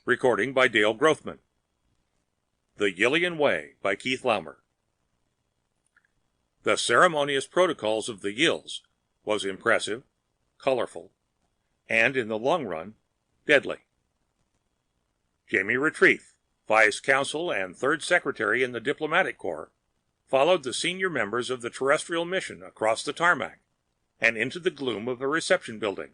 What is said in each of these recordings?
Recording by Dale Grothman. The Yillian Way by Keith Laumer. The ceremonious protocols of the Yills was impressive, colorful, and in the long run, deadly. Jamie Retrief, Vice Consul and Third Secretary in the Diplomatic Corps, followed the senior members of the terrestrial mission across the tarmac and into the gloom of the reception building.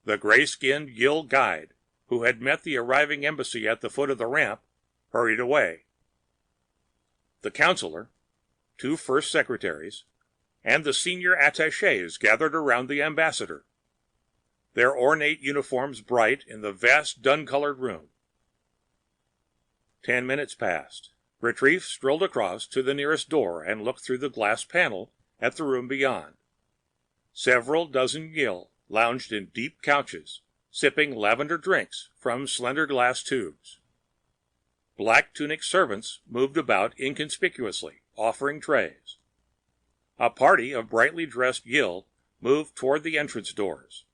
The gray-skinned Yill guide, who had met the arriving embassy at the foot of the ramp, hurried away. The counselor, two first secretaries, and the senior attachés gathered around the ambassador, their ornate uniforms bright in the vast dun-colored room. 10 minutes passed. Retrief strolled across to the nearest door and looked through the glass panel at the room beyond. Several dozen Yill lounged in deep couches, sipping lavender drinks from slender glass tubes. Black tunic servants moved about inconspicuously, offering trays. A party of brightly dressed Yill moved toward the entrance doors.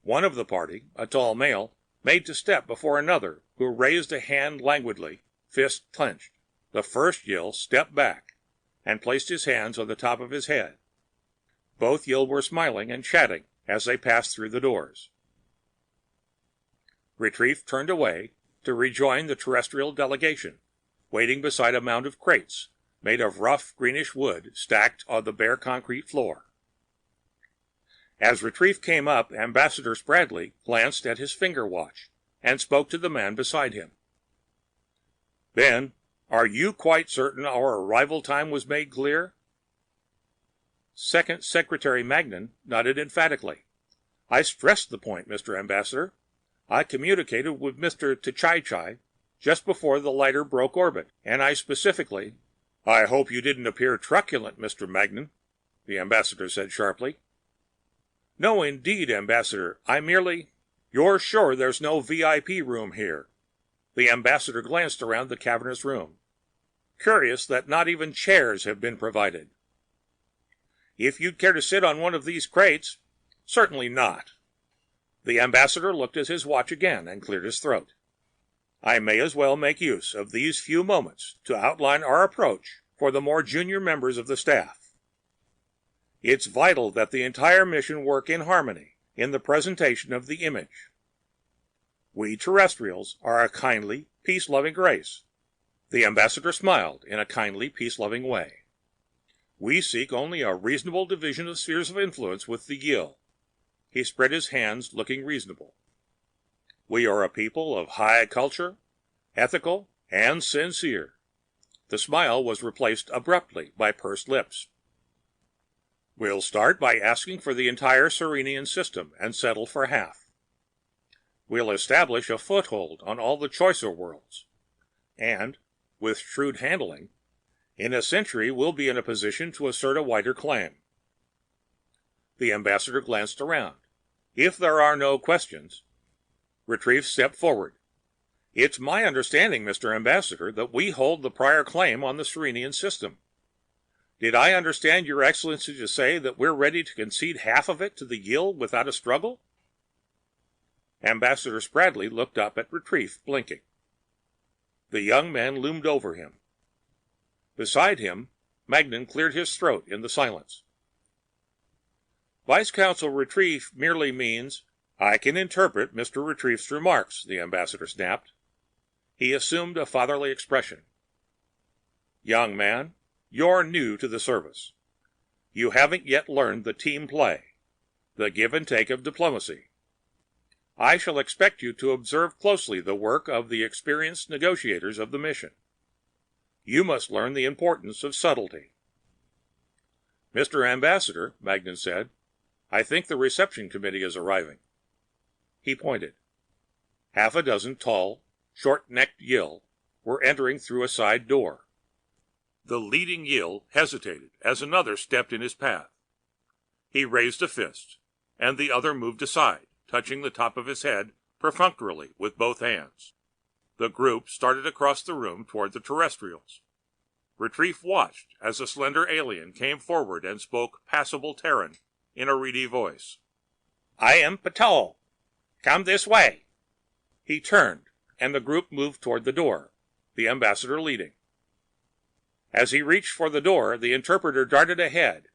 One of the party, a tall male, made to step before another who raised a hand languidly, fist clenched. The first Yill stepped back and placed his hands on the top of his head. Both Yill were smiling and chatting as they passed through the doors. Retrief turned away to rejoin the terrestrial delegation, waiting beside a mound of crates made of rough greenish wood stacked on the bare concrete floor. As Retrief came up, Ambassador Spradley glanced at his finger watch and spoke to the man beside him. "Ben, are you quite certain our arrival time was made clear?" Second Secretary Magnan nodded emphatically. "I stressed the point, Mr. Ambassador. I communicated with Mr. T'Chai just before the lighter broke orbit, and I specifically—" "I hope you didn't appear truculent, Mr. Magnan," the ambassador said sharply. "No, indeed, Ambassador. I merely—" "You're sure there's no VIP room here?" The ambassador glanced around the cavernous room. "Curious that not even chairs have been provided." "If you'd care to sit on one of these crates—" "Certainly not." The ambassador looked at his watch again and cleared his throat. "I may as well make use of these few moments to outline our approach for the more junior members of the staff. It's vital that the entire mission work in harmony in the presentation of the image. We terrestrials are a kindly, peace-loving race." The ambassador smiled in a kindly, peace-loving way. "We seek only a reasonable division of spheres of influence with the Yill." He spread his hands, looking reasonable. "We are a people of high culture, ethical and sincere." The smile was replaced abruptly by pursed lips. "We'll start by asking for the entire Serenian system and settle for half. We'll establish a foothold on all the choicer worlds. And, with shrewd handling, in a century we'll be in a position to assert a wider claim." The ambassador glanced around. "If there are no questions—" Retrief stepped forward. "It's my understanding, Mr. Ambassador, that we hold the prior claim on the Serenian system. Did I understand Your Excellency to say that we're ready to concede half of it to the Yill without a struggle?" Ambassador Spradley looked up at Retrief, blinking. The young man loomed over him. Beside him, Magnan cleared his throat in the silence. "Vice Consul Retrief merely means—" "I can interpret Mr. Retrief's remarks," the ambassador snapped. He assumed a fatherly expression. "Young man, you're new to the service. You haven't yet learned the team play, the give and take of diplomacy. I shall expect you to observe closely the work of the experienced negotiators of the mission. You must learn the importance of subtlety." "Mr. Ambassador," Magnan said, "I think the reception committee is arriving." He pointed. Half a dozen tall, short-necked Yill were entering through a side door. The leading Yill hesitated as another stepped in his path. He raised a fist, and the other moved aside, touching the top of his head perfunctorily with both hands. The group started across the room toward the terrestrials. Retrief watched as a slender alien came forward and spoke passable Terran in a reedy voice. "I am Patrol. Come this way." He turned, and the group moved toward the door, the ambassador leading. As he reached for the door, the interpreter darted ahead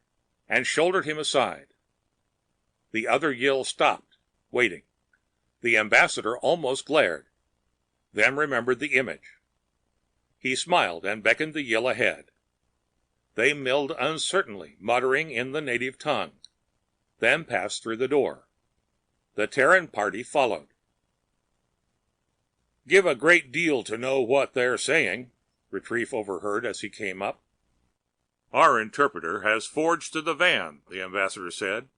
and shouldered him aside. The other Yill stopped, waiting. The ambassador almost glared, then remembered the image. He smiled and beckoned the Yill ahead. They milled uncertainly, muttering in the native tongue, then passed through the door. The Terran party followed. "Give a great deal to know what they're saying," Retief overheard as he came up. "Our interpreter has forged to the van," the ambassador said.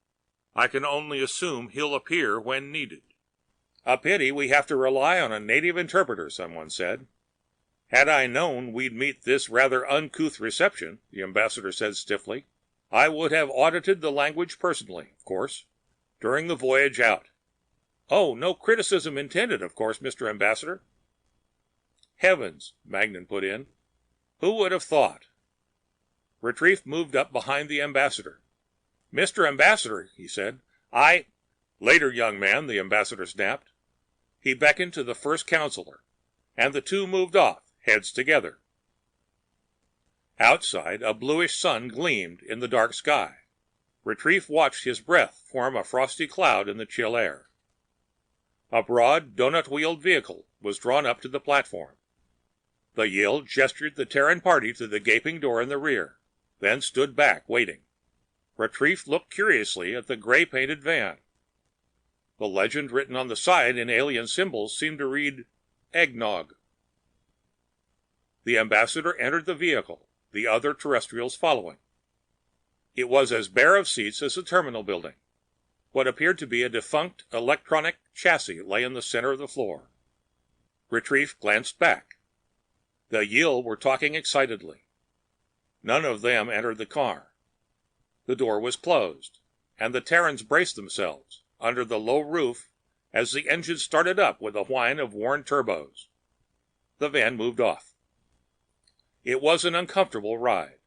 "I can only assume he'll appear when needed." "A pity we have to rely on a native interpreter," someone said. "Had I known we'd meet this rather uncouth reception," the ambassador said stiffly, "I would have audited the language personally, of course, during the voyage out. Oh, no criticism intended, of course, Mr. Ambassador." "Heavens," Magnan put in. "Who would have thought?" Retief moved up behind the ambassador. "Mr. Ambassador," he said, "I—" "Later, young man," the ambassador snapped. He beckoned to the first counselor, and the two moved off, heads together. Outside, a bluish sun gleamed in the dark sky. Retief watched his breath form a frosty cloud in the chill air. A broad, donut-wheeled vehicle was drawn up to the platform. The Yill gestured the Terran party to the gaping door in the rear, then stood back, waiting. Retief looked curiously at the gray-painted van. The legend written on the side in alien symbols seemed to read, "Eggnog." The ambassador entered the vehicle, the other terrestrials following. It was as bare of seats as the terminal building. What appeared to be a defunct electronic chassis lay in the center of the floor. Retief glanced back. The Yill were talking excitedly. None of them entered the car. The door was closed, and the Terrans braced themselves under the low roof as the engine started up with a whine of worn turbos. The van moved off. It was an uncomfortable ride.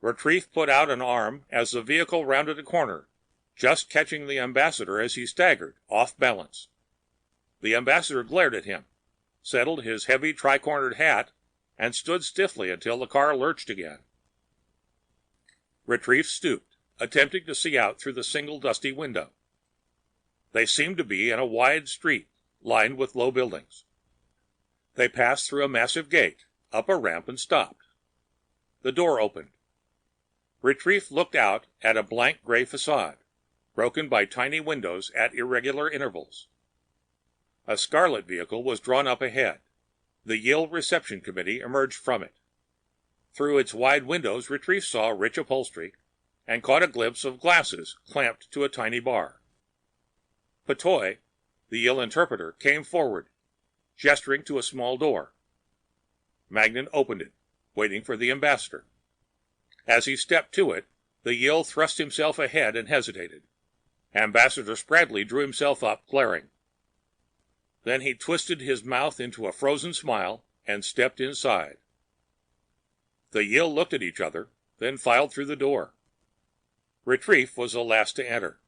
Retief put out an arm as the vehicle rounded a corner, just catching the ambassador as he staggered, off balance. The ambassador glared at him, settled his heavy tri-cornered hat, and stood stiffly until the car lurched again. Retief stooped, attempting to see out through the single dusty window. They seemed to be in a wide street, lined with low buildings. They passed through a massive gate, up a ramp, and stopped. The door opened. Retief looked out at a blank gray facade, broken by tiny windows at irregular intervals. A scarlet vehicle was drawn up ahead. The Yill reception committee emerged from it. Through its wide windows, Retief saw rich upholstery and caught a glimpse of glasses clamped to a tiny bar. Patoy, the Yill interpreter, came forward, gesturing to a small door. Magnan opened it, waiting for the ambassador. As he stepped to it, the Yill thrust himself ahead and hesitated. Ambassador Spradley drew himself up, glaring. Then he twisted his mouth into a frozen smile and stepped inside. The Yill looked at each other, then filed through the door. Retief was the last to enter.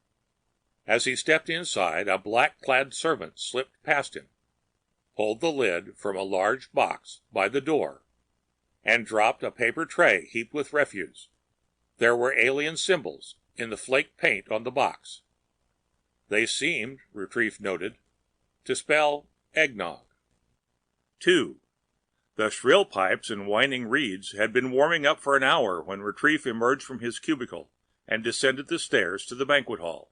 As he stepped inside, a black-clad servant slipped past him, pulled the lid from a large box by the door, and dropped a paper tray heaped with refuse. There were alien symbols in the flaked paint on the box. They seemed, Retief noted, to spell eggnog. 2. The shrill pipes and whining reeds had been warming up for an hour when Retief emerged from his cubicle and descended the stairs to the banquet hall.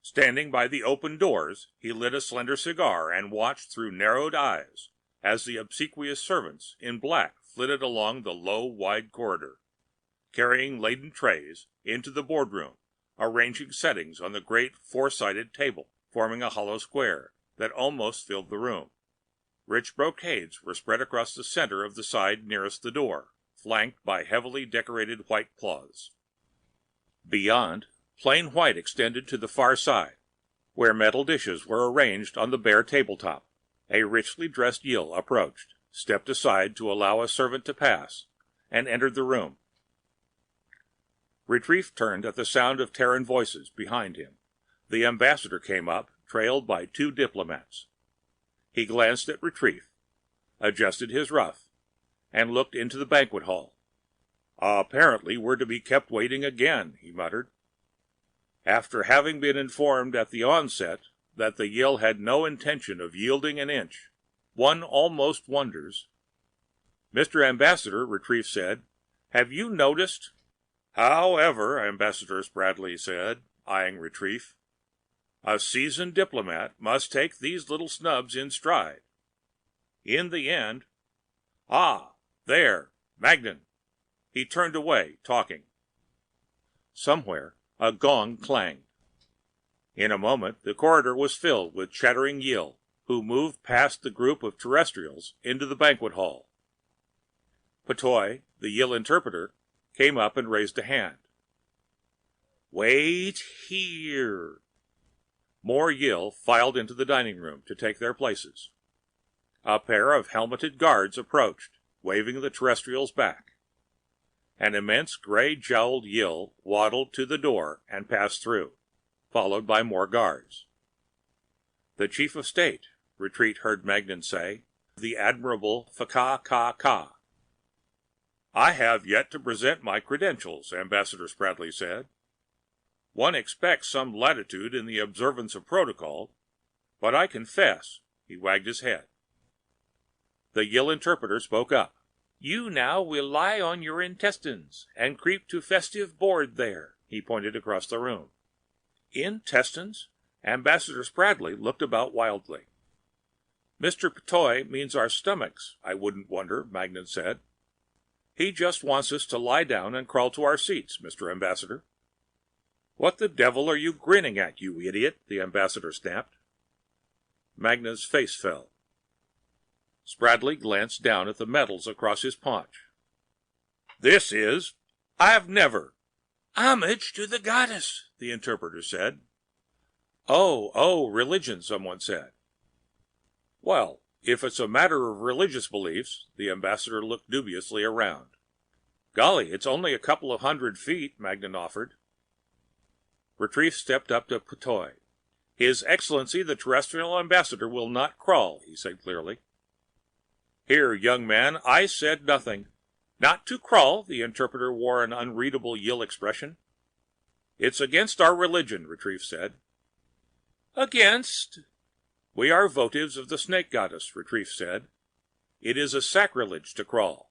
Standing by the open doors, he lit a slender cigar and watched through narrowed eyes as the obsequious servants in black flitted along the low, wide corridor, carrying laden trays into the boardroom, arranging settings on the great four-sided table, forming a hollow square that almost filled the room. Rich brocades were spread across the center of the side nearest the door, flanked by heavily decorated white cloths. Beyond, plain white extended to the far side, where metal dishes were arranged on the bare tabletop. A richly dressed Yill approached, stepped aside to allow a servant to pass, and entered the room. Retief turned at the sound of Terran voices behind him. The ambassador came up, trailed by 2 diplomats. He glanced at Retrief, adjusted his ruff, and looked into the banquet hall. "Apparently we're to be kept waiting again," he muttered. After having been informed at the onset that the Yill had no intention of yielding an inch, one almost wonders. "Mr. Ambassador," Retrief said, "have you noticed—" "However," Ambassador Spradley said, eyeing Retrief, "a seasoned diplomat must take these little snubs in stride. In the end— Ah, there, Magnan!" He turned away, talking. Somewhere a gong clanged. In a moment the corridor was filled with chattering Yill, who moved past the group of Terrestrials into the banquet hall. P'Toi, the Yill interpreter, came up and raised a hand. "Wait here." More Yill filed into the dining room to take their places. A pair of helmeted guards approached, waving the Terrestrials back. An immense gray-jowled Yill waddled to the door and passed through, followed by more guards. "The Chief of State," Retreat heard Magnan say, "the Admirable Ka." "I have yet to present my credentials," Ambassador Spradley said. "One expects some latitude in the observance of protocol, but I confess—" He wagged his head. The Yill interpreter spoke up. "You now will lie on your intestines and creep to festive board there." He pointed across the room. "Intestines?" Ambassador Spradley looked about wildly. "Mr. P'Toi means our stomachs, I wouldn't wonder," Magnan said. "He just wants us to lie down and crawl to our seats, Mr. Ambassador." "What the devil are you grinning at, you idiot?" the ambassador snapped. Magnan's face fell. Spradley glanced down at the medals across his paunch. "This is— I've never—" "Homage to the goddess," the interpreter said. "Oh, religion," someone said. "Well, if it's a matter of religious beliefs—" The ambassador looked dubiously around. "Golly, it's only a couple of 100 feet," Magnan offered. Retrief stepped up to P'Toi. "His Excellency the Terrestrial Ambassador will not crawl," he said clearly. "Here, young man, I said nothing—" "Not to crawl?" The interpreter wore an unreadable Yill expression. "It's against our religion," Retrief said. "Against?" "We are votives of the snake goddess," Retrief said. "It is a sacrilege to crawl."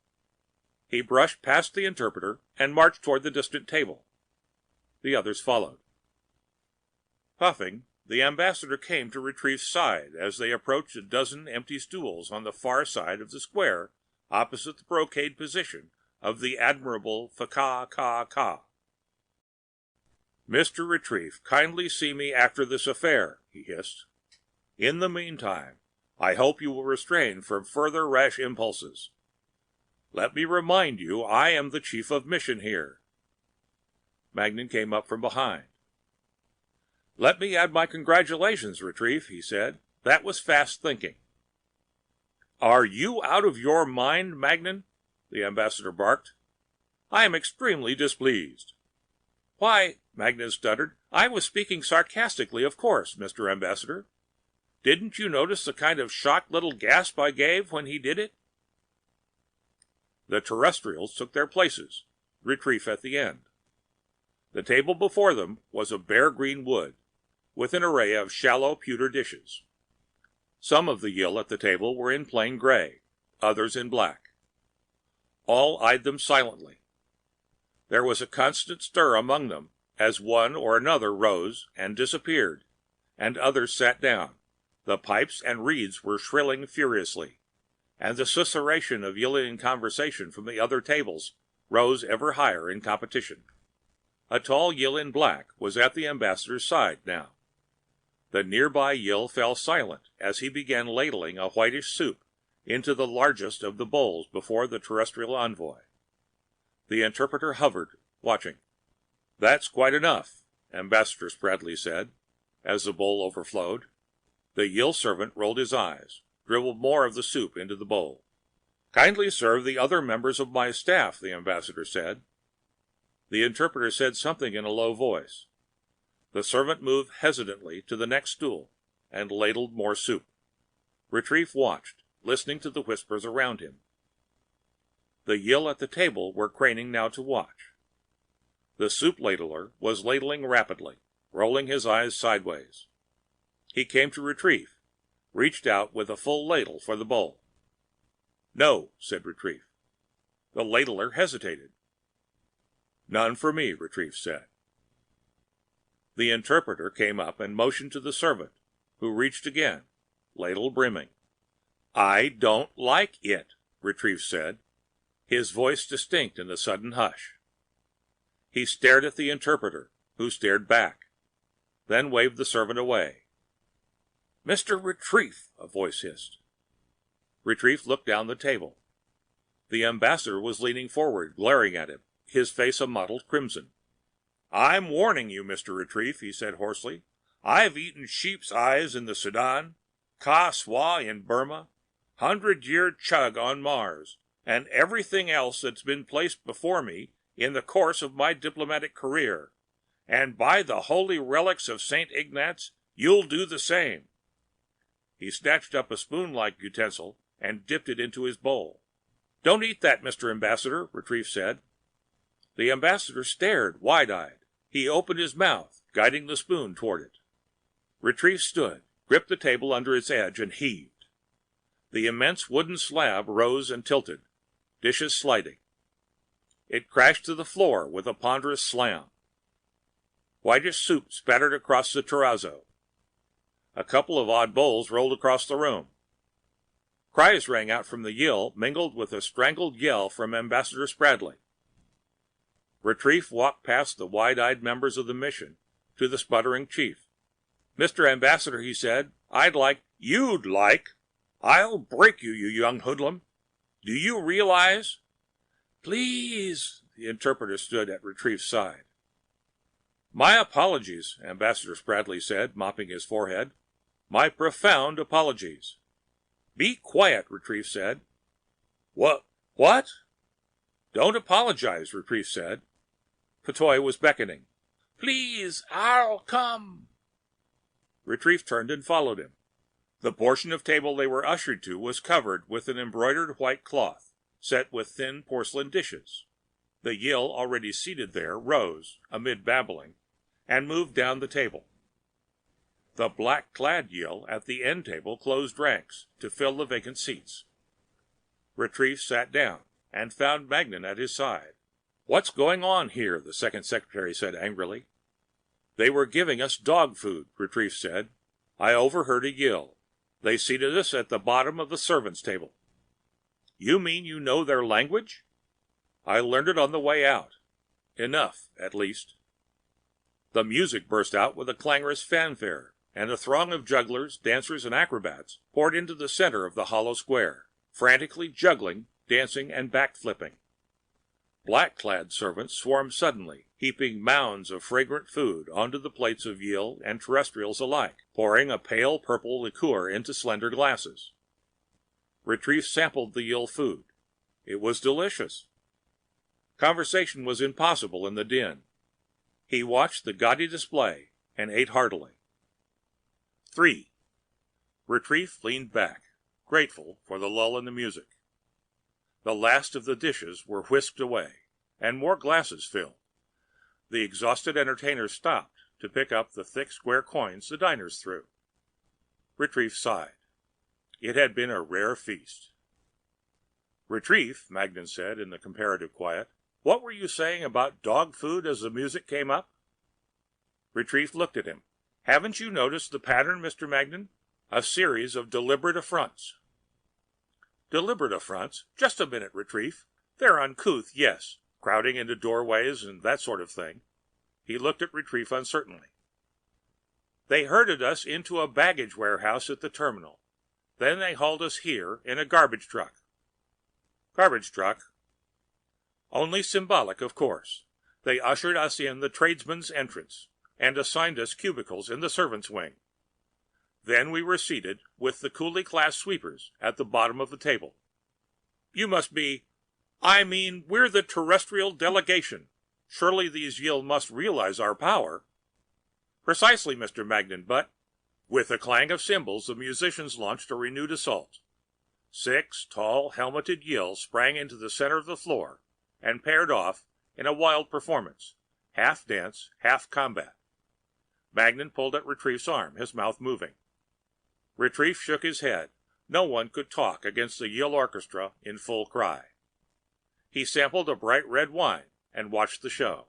He brushed past the interpreter and marched toward the distant table. The others followed. Puffing, the ambassador came to Retrief's side as they approached a dozen empty stools on the far side of the square opposite the brocade position of the Admirable Ka. "Mr. Retrief, kindly see me after this affair," he hissed. "In the meantime, I hope you will refrain from further rash impulses. Let me remind you I am the chief of mission here." Magnan came up from behind. "Let me add my congratulations, Retrief," he said. "That was fast thinking." "Are you out of your mind, Magnan?" the ambassador barked. "I am extremely displeased." "Why," Magnan stuttered, "I was speaking sarcastically, of course, Mr. Ambassador. Didn't you notice the kind of shocked little gasp I gave when he did it?" The Terrestrials took their places, Retrief at the end. The table before them was of bare green wood, with an array of shallow pewter dishes. Some of the Yill at the table were in plain gray, others in black. All eyed them silently. There was a constant stir among them as one or another rose and disappeared, and others sat down. The pipes and reeds were shrilling furiously, and the susurration of Yillian conversation from the other tables rose ever higher in competition. A tall Yill in black was at the ambassador's side now. The nearby Yill fell silent as he began ladling a whitish soup into the largest of the bowls before the terrestrial envoy. The interpreter hovered, watching. "That's quite enough," Ambassador Spradley said, as the bowl overflowed. The Yill servant rolled his eyes, dribbled more of the soup into the bowl. "Kindly serve the other members of my staff," the ambassador said. The interpreter said something in a low voice. The servant moved hesitantly to the next stool. and ladled more soup. Retrieve watched, listening to the whispers around him. The Yill at the table were craning now to watch. The soup ladler was ladling rapidly, rolling his eyes sideways. He came to Retrieve, reached out with a full ladle for the bowl. "No," said Retrieve. The ladler hesitated. "None for me," Retrieve said. The interpreter came up and motioned to the servant, who reached again, ladle brimming. "I don't like it," Retrieve said, his voice distinct in the sudden hush. He stared at the interpreter, who stared back, then waved the servant away. "Mr. Retrieve," a voice hissed. Retrieve looked down the table. The ambassador was leaning forward, glaring at him, his face a mottled crimson. "I'm warning you, Mr. Retrieve," he said hoarsely. "I've eaten sheep's eyes in the Sudan, Ka Swa in Burma, 100-year chug on Mars, and everything else that's been placed before me in the course of my diplomatic career, and by the holy relics of St. Ignatz, you'll do the same." He snatched up a spoon-like utensil and dipped it into his bowl. "Don't eat that, Mr. Ambassador," Retrieve said. The ambassador stared, wide-eyed. He opened his mouth, guiding the spoon toward it. Retrieve stood, gripped the table under its edge, and heaved. The immense wooden slab rose and tilted, dishes sliding. It crashed to the floor with a ponderous slam. Whitish soup spattered across the terrazzo. A couple of odd bowls rolled across the room. Cries rang out from the Yill, mingled with a strangled yell from Ambassador Spradley. Retrieve walked past the wide-eyed members of the mission to the sputtering chief. "Mr. Ambassador," he said, "I'd like—" "You'd like! I'll break you, you young hoodlum! Do you realize—" "Please!" The interpreter stood at Retrieve's side. "My apologies," Ambassador Spradley said, mopping his forehead. "My profound apologies." "Be quiet," Retrieve said. "What?" "Don't apologize," Retrieve said. Patoy was beckoning. "Please, I'll come." Retrieve turned and followed him. The portion of table they were ushered to was covered with an embroidered white cloth, set with thin porcelain dishes. The Yill, already seated there, rose, amid babbling, and moved down the table. The black-clad Yill at the end table closed ranks to fill the vacant seats. Retrieve sat down and found Magnan at his side. "What's going on here?" the second secretary said angrily. "They were giving us dog food," Retrieve said. "I overheard a Yill. They seated us at the bottom of the servants' table." "You mean you know their language?" "I learned it on the way out. Enough, at least." The music burst out with a clangorous fanfare, and a throng of jugglers, dancers, and acrobats poured into the center of the hollow square, frantically juggling, dancing, and back-flipping. Black-clad servants swarmed suddenly, heaping mounds of fragrant food onto the plates of Yill and terrestrials alike, pouring a pale purple liqueur into slender glasses. Retrieve sampled the Yill food. It was delicious. Conversation was impossible in the din. He watched the gaudy display and ate heartily. 3. Retrieve leaned back, grateful for the lull in the music. The last of the dishes were whisked away, and more glasses filled. The exhausted entertainers stopped to pick up the thick square coins the diners threw. Retrieve sighed. It had been a rare feast. "Retrieve," Magnan said in the comparative quiet, "what were you saying about dog food as the music came up?" Retrieve looked at him. "Haven't you noticed the pattern, Mr. Magnan? A series of deliberate affronts." "Deliberate affronts? Just a minute, Retrieve. They're uncouth, yes, crowding into doorways and that sort of thing." He looked at Retrieve uncertainly. "They herded us into a baggage warehouse at the terminal. Then they hauled us here in a garbage truck." "Garbage truck?" "Only symbolic, of course. They ushered us in the tradesmen's entrance and assigned us cubicles in the servants' wing. Then we were seated with the coolie class sweepers at the bottom of the table." "You must be— I mean, we're the terrestrial delegation. Surely these Yill must realize our power." "Precisely, Mr. Magnan, but—" With a clang of cymbals, the musicians launched a renewed assault. 6 tall, helmeted Yill sprang into the center of the floor and paired off in a wild performance, half dance, half combat. Magnan pulled at Retrief's arm, his mouth moving. Retrief shook his head. No one could talk against the Yill orchestra in full cry. He sampled a bright red wine and watched the show.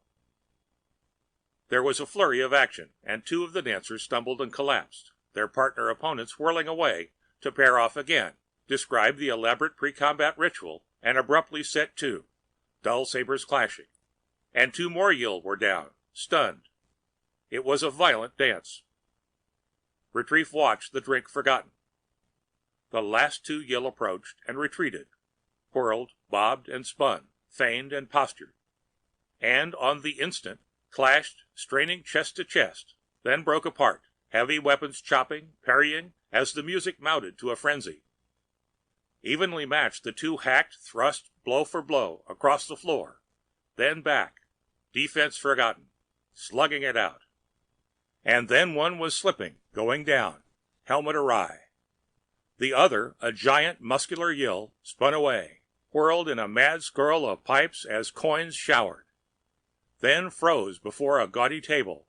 There was a flurry of action, and 2 of the dancers stumbled and collapsed, their partner opponents whirling away to pair off again, describe the elaborate pre-combat ritual, and abruptly set to, dull sabers clashing. And 2 more Yill were down, stunned. It was a violent dance. Retrief watched, the drink forgotten. The last 2 Yill approached and retreated, whirled, bobbed and spun, feigned and postured, and on the instant clashed, straining chest to chest, then broke apart, heavy weapons chopping, parrying, as the music mounted to a frenzy. Evenly matched, the 2 hacked, thrust, blow for blow, across the floor, then back, defense forgotten, slugging it out. And then one was slipping, going down, helmet awry. The other, a giant muscular Yill, spun away, whirled in a mad skirl of pipes as coins showered, then froze before a gaudy table,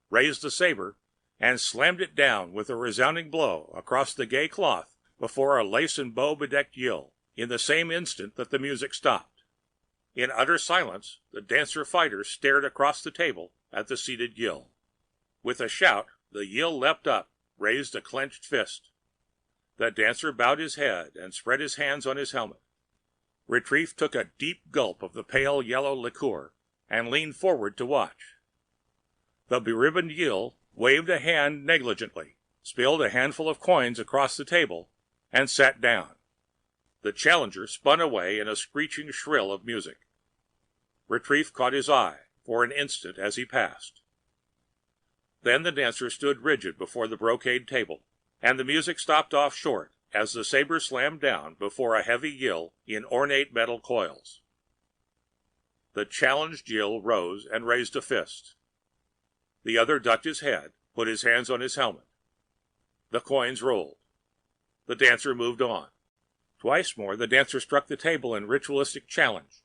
raised the saber, and slammed it down with a resounding blow across the gay cloth before a lace and bow bedecked Yill, in the same instant that the music stopped. In utter silence, the dancer-fighters stared across the table at the seated Yill. With a shout, the Yill leapt up, raised a clenched fist. The dancer bowed his head and spread his hands on his helmet. Retrief took a deep gulp of the pale yellow liqueur and leaned forward to watch. The beribboned Yill waved a hand negligently, spilled a handful of coins across the table, and sat down. The challenger spun away in a screeching shrill of music. Retrief caught his eye for an instant as he passed. Then the dancer stood rigid before the brocade table, and the music stopped off short as the saber slammed down before a heavy Yill in ornate metal coils. The challenged Yill rose and raised a fist. The other ducked his head, put his hands on his helmet. The coins rolled. The dancer moved on. Twice more the dancer struck the table in ritualistic challenge,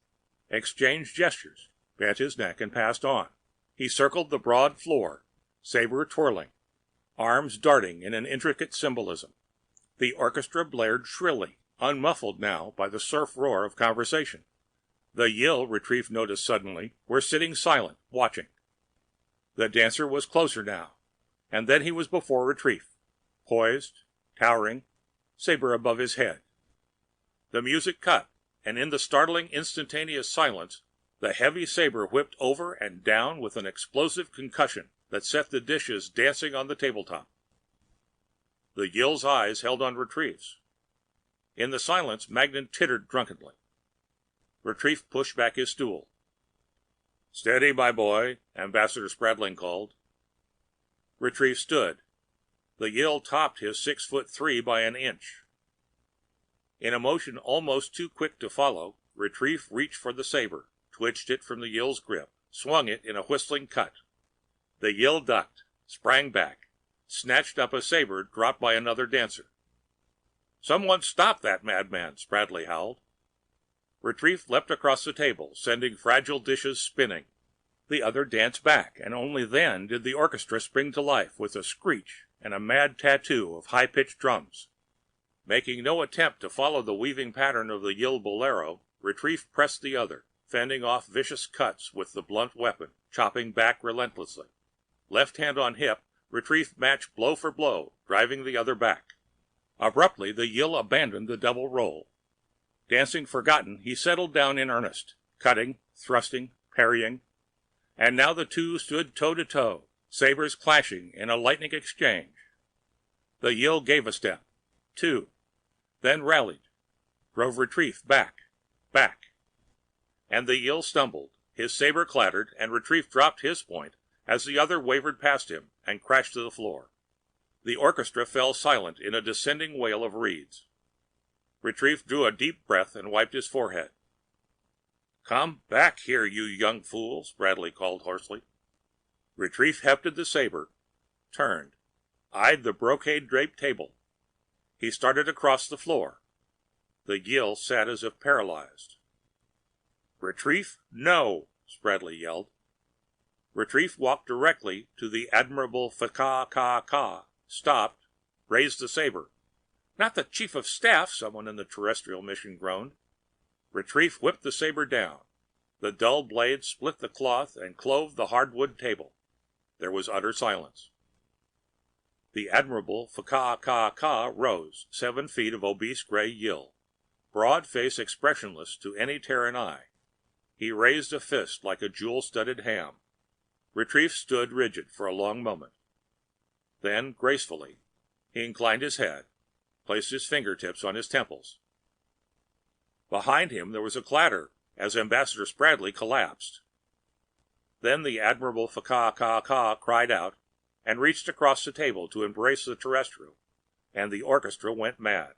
exchanged gestures, bent his neck and passed on. He circled the broad floor, saber twirling, arms darting in an intricate symbolism. The orchestra blared shrilly, unmuffled now by the surf roar of conversation. The Yill, Retrief noticed suddenly, were sitting silent, watching. The dancer was closer now, and then he was before Retrief, poised, towering, saber above his head. The music cut, and in the startling instantaneous silence, the heavy saber whipped over and down with an explosive concussion that set the dishes dancing on the tabletop. The Yill's eyes held on Retrief's. In the silence, Magnan tittered drunkenly. Retrief pushed back his stool. "Steady, my boy," Ambassador Spradling called. Retrief stood. The Yill topped his 6'3" by an inch. In a motion almost too quick to follow, Retrief reached for the saber, twitched it from the Yill's grip, swung it in a whistling cut. The Yill ducked, sprang back, snatched up a saber dropped by another dancer. "Someone stop that madman!" Spradley howled. Retrief leapt across the table, sending fragile dishes spinning. The other danced back, and only then did the orchestra spring to life with a screech and a mad tattoo of high-pitched drums. Making no attempt to follow the weaving pattern of the Yill bolero, Retrief pressed the other, fending off vicious cuts with the blunt weapon, chopping back relentlessly. Left hand on hip, Retrief matched blow for blow, driving the other back. Abruptly, the Yill abandoned the double roll. Dancing forgotten, he settled down in earnest, cutting, thrusting, parrying. And now the 2 stood toe to toe, sabers clashing in a lightning exchange. The Yill gave a step, 2, then rallied, drove Retrief back, and the Yill stumbled, his saber clattered, and Retrief dropped his point as the other wavered past him and crashed to the floor. The orchestra fell silent in a descending wail of reeds. Retrief drew a deep breath and wiped his forehead. "Come back here, you young fools," Bradley called hoarsely. Retrief hefted the saber, turned, eyed the brocade-draped table. He started across the floor. The Yill sat as if paralyzed. "Retrief, no!" Spradley yelled. Retrief walked directly to the admirable Fa-ka-ka-ka, stopped, raised the saber. "Not the Chief of Staff!" someone in the terrestrial mission groaned. Retrief whipped the saber down. The dull blade split the cloth and clove the hardwood table. There was utter silence. The admirable Fa-ka-ka-ka rose, 7 feet of obese gray Yill, broad face expressionless to any Terran eye. He raised a fist like a jewel-studded ham. Retrief stood rigid for a long moment. Then, gracefully, he inclined his head, placed his fingertips on his temples. Behind him there was a clatter as Ambassador Spradley collapsed. Then the admirable Fa-ka-ka-ka cried out and reached across the table to embrace the terrestrial, and the orchestra went mad.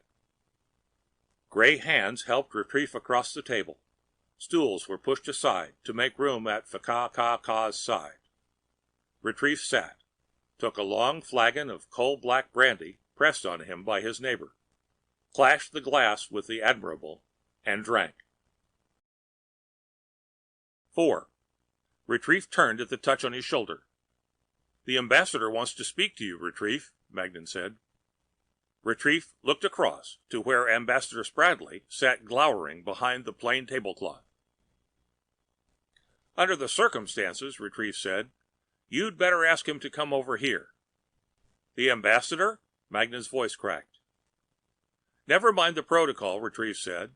Gray hands helped Retrief across the table. Stools were pushed aside to make room at Fa-ka-ka-ka's side. Retrief sat, took a long flagon of coal-black brandy pressed on him by his neighbor, clashed the glass with the admirable, and drank. 4. Retrief turned at the touch on his shoulder. "The ambassador wants to speak to you, Retrief," Magnan said. Retrief looked across to where Ambassador Spradley sat glowering behind the plain tablecloth. "Under the circumstances," Retrief said, "you'd better ask him to come over here." "The ambassador?" Magnan's voice cracked. "Never mind the protocol," Retrief said.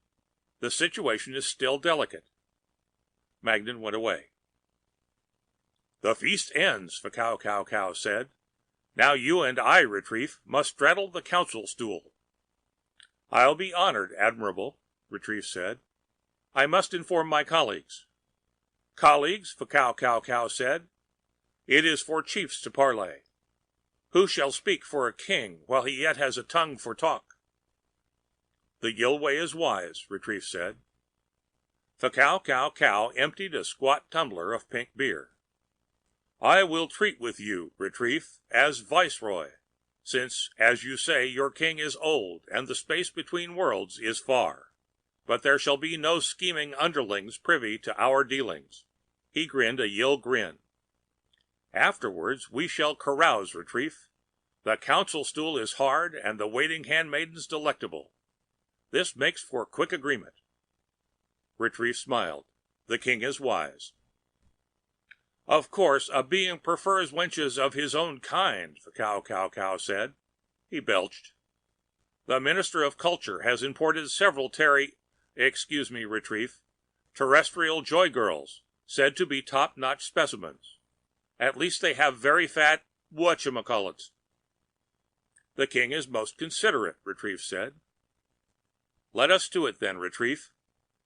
"The situation is still delicate." Magnan went away. "The feast ends," Fa-ka-ka-ka said. "Now you and I, Retrief, must straddle the council stool." "I'll be honored, Admirable," Retrief said. "I must inform my colleagues." "Colleagues," Fa-ka-ka-ka said. "It is for chiefs to parley. Who shall speak for a king while he yet has a tongue for talk?" "The Yill way is wise," Retrief said. Fa-ka-ka-ka emptied a squat tumbler of pink beer. "I will treat with you, Retrief, as viceroy, since, as you say, your king is old and the space between worlds is far. But there shall be no scheming underlings privy to our dealings." He grinned a Yill grin. "Afterwards we shall carouse, Retrief. The council stool is hard and the waiting handmaidens delectable. This makes for quick agreement." Retrief smiled. "The king is wise." "Of course, a being prefers wenches of his own kind," Fa-ka-ka-ka said. He belched. "The Minister of Culture has imported several excuse me, Retrief, terrestrial joy girls, said to be top-notch specimens. At least they have very fat whatchamacallits." "The king is most considerate," Retrief said. "Let us to it then, Retrief.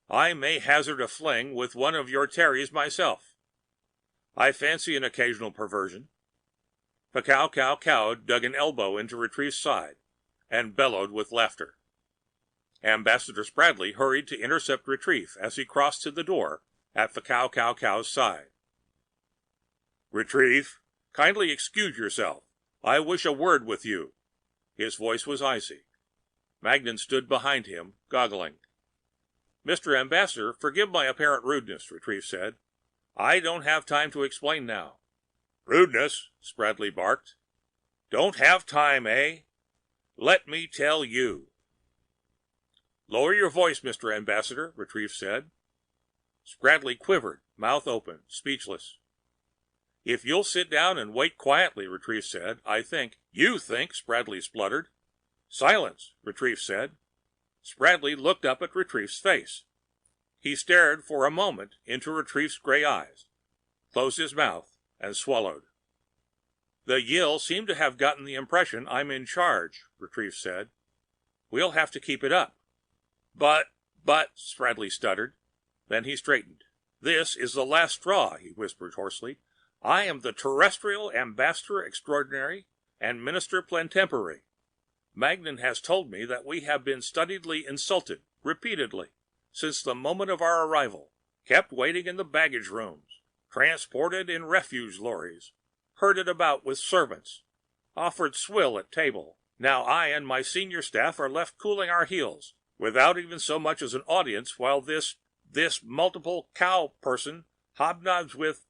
I may hazard a fling with one of your Terries myself. I fancy an occasional perversion." Fa-ka-ka-ka dug an elbow into Retrief's side and bellowed with laughter. Ambassador Spradley hurried to intercept Retrief as he crossed to the door at Fa-ka-ka-ka's side. "Retrief, kindly excuse yourself. I wish a word with you." His voice was icy. Magnan stood behind him, goggling. "Mr. Ambassador, forgive my apparent rudeness," Retrief said. "I don't have time to explain now." "Rudeness?" Spradley barked. "Don't have time, eh? Let me tell you." "Lower your voice, Mr. Ambassador," Retrief said. Spradley quivered, mouth open, speechless. "If you'll sit down and wait quietly," Retrief said, "I think—" "You think," Spradley spluttered. "Silence," Retrief said. Spradley looked up at Retrief's face. He stared for a moment into Retrief's gray eyes, closed his mouth, and swallowed. "The Yill seem to have gotten the impression I'm in charge," Retrief said. "We'll have to keep it up." But, Spradley stuttered. Then he straightened. "This is the last straw," he whispered hoarsely. "I am the Terrestrial Ambassador Extraordinary and Minister Plentemporary. Magnan has told me that we have been studiedly insulted, repeatedly, since the moment of our arrival, kept waiting in the baggage rooms, transported in refuse lorries, herded about with servants, offered swill at table. Now I and my senior staff are left cooling our heels, without even so much as an audience, while this multiple cow person hobnobs with...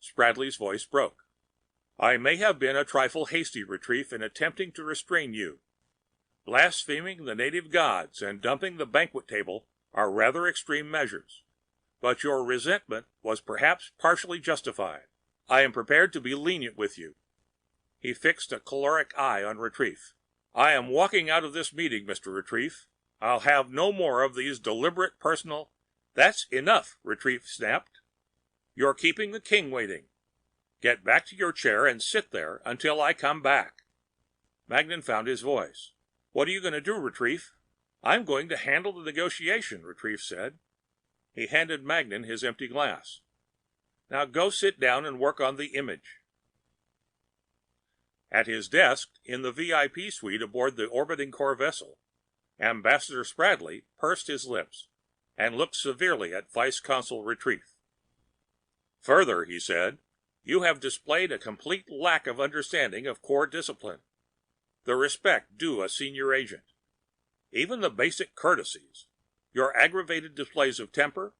Spradley's voice broke. I may have been a trifle hasty, Retrief, in attempting to restrain you. Blaspheming the native gods and dumping the banquet table are rather extreme measures, but your resentment was perhaps partially justified. I am prepared to be lenient with you. He fixed a choleric eye on Retrief. I am walking out of this meeting, Mr. Retrief. I'll have no more of these deliberate personal... That's enough, Retrief snapped. You're keeping the king waiting. Get back to your chair and sit there until I come back. Magnan found his voice. What are you going to do, Retrief? I'm going to handle the negotiation, Retrief said. He handed Magnan his empty glass. Now go sit down and work on the image. At his desk, in the VIP suite aboard the orbiting core vessel, Ambassador Spradley pursed his lips and looked severely at Vice Consul Retrief. Further, he said, you have displayed a complete lack of understanding of core discipline, the respect due a senior agent. Even the basic courtesies, your aggravated displays of temper,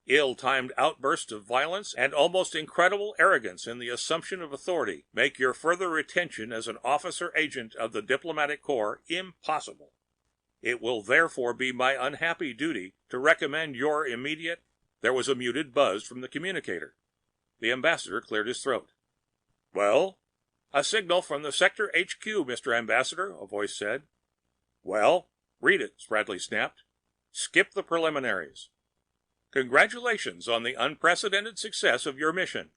ill-timed outbursts of violence, and almost incredible arrogance in the assumption of authority make your further retention as an officer agent of the diplomatic corps impossible. It will therefore be my unhappy duty to recommend your immediate... There was a muted buzz from the communicator. The ambassador cleared his throat. Well? A signal from the Sector HQ, Mr. Ambassador, a voice said. Well, read it, Spradley snapped. Skip the preliminaries. Congratulations on the unprecedented success of your mission.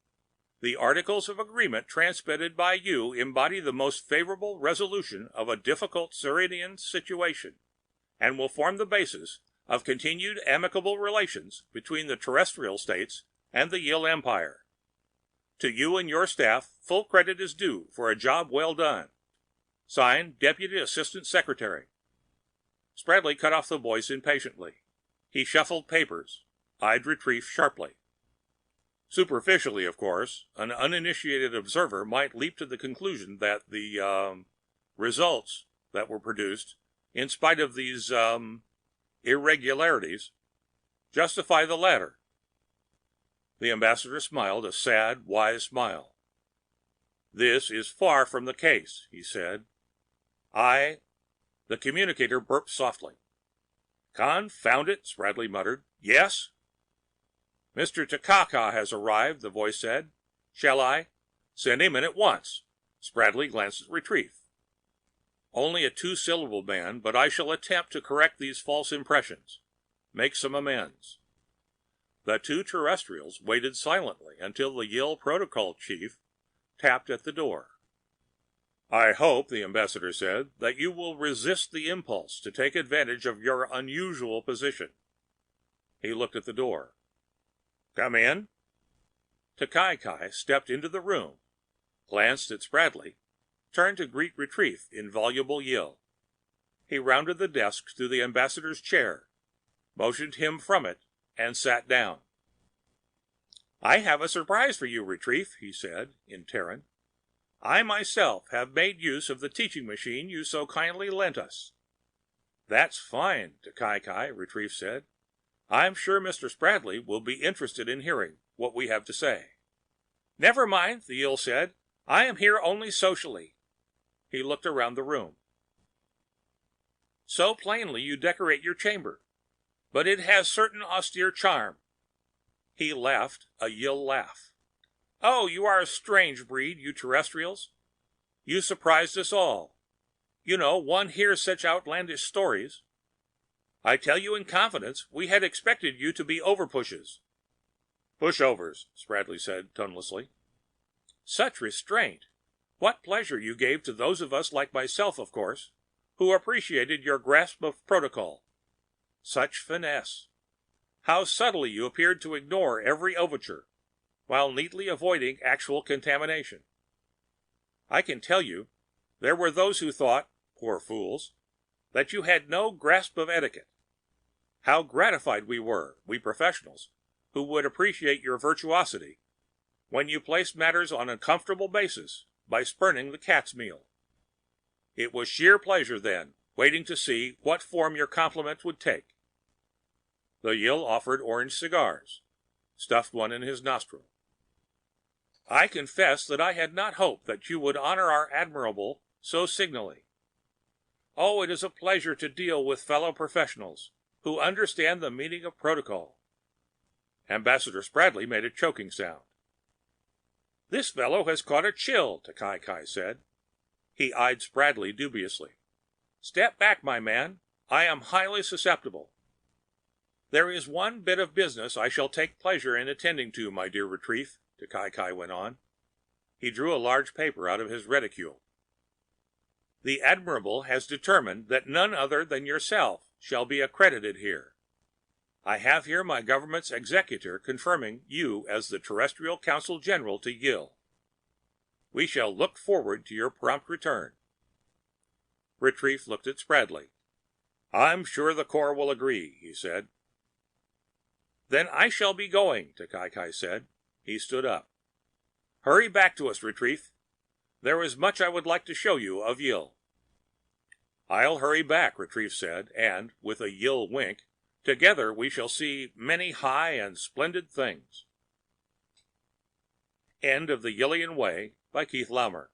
The articles of agreement transmitted by you embody the most favorable resolution of a difficult Siridian situation and will form the basis of continued amicable relations between the terrestrial states and the Yill Empire. To you and your staff, full credit is due for a job well done. Signed, Deputy Assistant Secretary. Spradley cut off the voice impatiently. He shuffled papers, eyed Retrief sharply. Superficially, of course, an uninitiated observer might leap to the conclusion that the results that were produced, in spite of these irregularities, justify the latter. The ambassador smiled a sad, wise smile. This is far from the case, he said. The communicator burped softly. Confound it, Spradley muttered. Yes? Mr. Takaka has arrived, the voice said. Shall I? Send him in at once. Spradley glanced at Retrief. Only a two-syllable man, but I shall attempt to correct these false impressions. Make some amends. The two terrestrials waited silently until the Yill protocol chief tapped at the door. I hope, the ambassador said, that you will resist the impulse to take advantage of your unusual position. He looked at the door. Come in. Takai stepped into the room, glanced at Spradley, turned to greet Retrief in voluble Yill. He rounded the desk to the ambassador's chair, motioned him from it, and sat down. I have a surprise for you, Retrief, he said, in Terran. I myself have made use of the teaching machine you so kindly lent us. That's fine, Takai, Retrief said. I'm sure Mr. Spradley will be interested in hearing what we have to say. Never mind, the Yill said. I am here only socially. He looked around the room. So plainly you decorate your chamber, but it has certain austere charm. He laughed a Yill laugh. Oh, you are a strange breed, you terrestrials. You surprised us all. You know, one hears such outlandish stories. I tell you in confidence, we had expected you to be overpushes. Pushovers, Spradley said tonelessly. Such restraint! What pleasure you gave to those of us like myself, of course, who appreciated your grasp of protocol. Such finesse! How subtly you appeared to ignore every overture, while neatly avoiding actual contamination. I can tell you, there were those who thought, poor fools, that you had no grasp of etiquette. How gratified we were, we professionals, who would appreciate your virtuosity, when you placed matters on a comfortable basis by spurning the cat's meal. It was sheer pleasure then, waiting to see what form your compliment would take. The Yill offered orange cigars, stuffed one in his nostril. I confess that I had not hoped that you would honor our admirable so signally. Oh, it is a pleasure to deal with fellow professionals who understand the meaning of protocol. Ambassador Spradley made a choking sound. This fellow has caught a chill, Kai said. He eyed Spradley dubiously. Step back, my man. I am highly susceptible. There is one bit of business I shall take pleasure in attending to, my dear Retrieve, Kai went on. He drew a large paper out of his reticule. The Admirable has determined that none other than yourself shall be accredited here. I have here my government's executor confirming you as the Terrestrial Consul General to Yill. We shall look forward to your prompt return. Retrieve looked at Spradley. I'm sure the Corps will agree, he said. Then I shall be going, Kai said. He stood up. Hurry back to us, Retrieve. There is much I would like to show you of Yill. I'll hurry back, Retrieve said, and, with a Yill wink, together we shall see many high and splendid things. End of The Yillian Way by Keith Laumer.